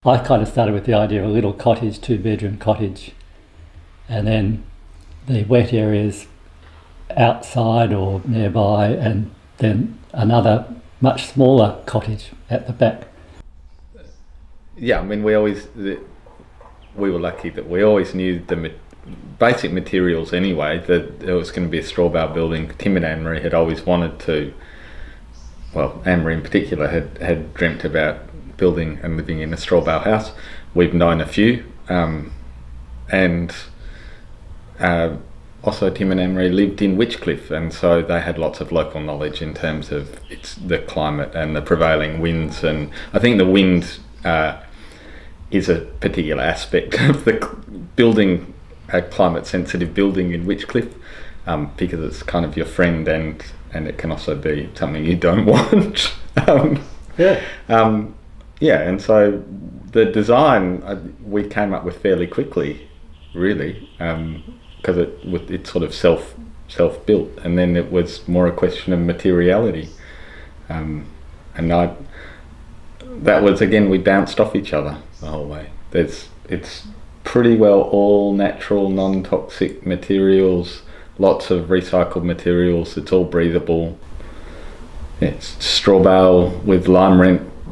I kind of started with the idea of a little cottage, 2-bedroom cottage, and then the wet areas outside or nearby, and then another much smaller cottage at the back. Yeah, I mean, we were lucky that we always knew the basic materials anyway, that there was going to be a Strawbale building. Tim and Anne-Marie had always wanted to, well, Anne-Marie in particular had dreamt about building and living in a Strawbale house. We've known a few, and also Tim and Anne-Marie lived in Witchcliffe, and so they had lots of local knowledge in terms of the climate and the prevailing winds. And I think the wind is a particular aspect of the building, a climate sensitive building in Witchcliffe, because it's kind of your friend, and it can also be something you don't want. And so the design we came up with fairly quickly, really, because it sort of self built, and then it was more a question of materiality, and that was, again, we bounced off each other the whole way. It's pretty well all natural, non-toxic materials, lots of recycled materials. It's all breathable. It's Strawbale with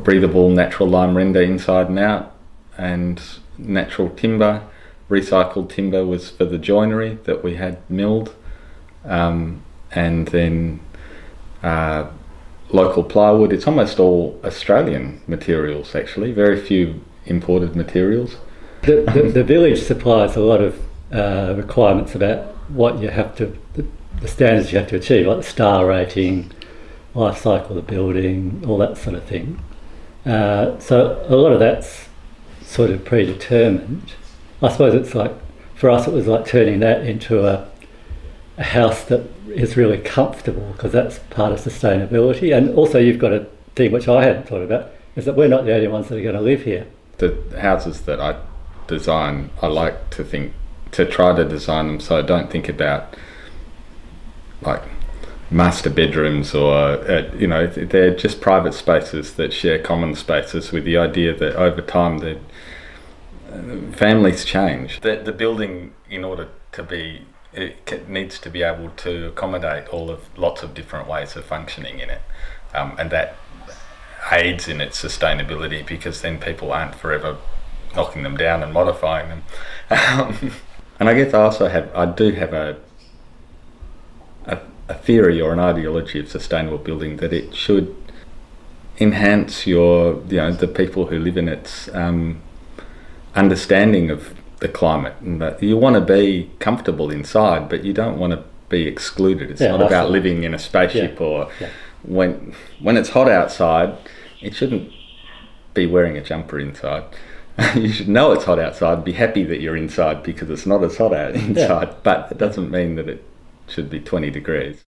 breathable natural lime render inside and out, and natural timber. Recycled timber was for the joinery that we had milled, and then local plywood. It's almost all Australian materials, actually, very few imported materials. The village supplies a lot of requirements about what you have to, the standards you have to achieve, like the star rating, life cycle of the building, all that sort of thing. So a lot of that's sort of predetermined. I suppose it's like, for us it was like turning that into a house that is really comfortable, because that's part of sustainability. And also you've got a thing which I hadn't thought about, is that we're not the only ones that are going to live here. The houses that I design, I like to try to design them so I don't think about like master bedrooms or they're just private spaces that share common spaces, with the idea that over time the families change. The building, in order to be, it needs to be able to accommodate lots of different ways of functioning in it, and that aids in its sustainability, because then people aren't forever knocking them down and modifying them. And I guess I do have a theory or an ideology of sustainable building, that it should enhance the people who live in its understanding of the climate, and that you want to be comfortable inside, but you don't want to be excluded. It's not about living in a spaceship, or when it's hot outside, it shouldn't be wearing a jumper inside. You should know it's hot outside, be happy that you're inside, because it's not as hot out inside, but it doesn't mean that it should be 20 degrees.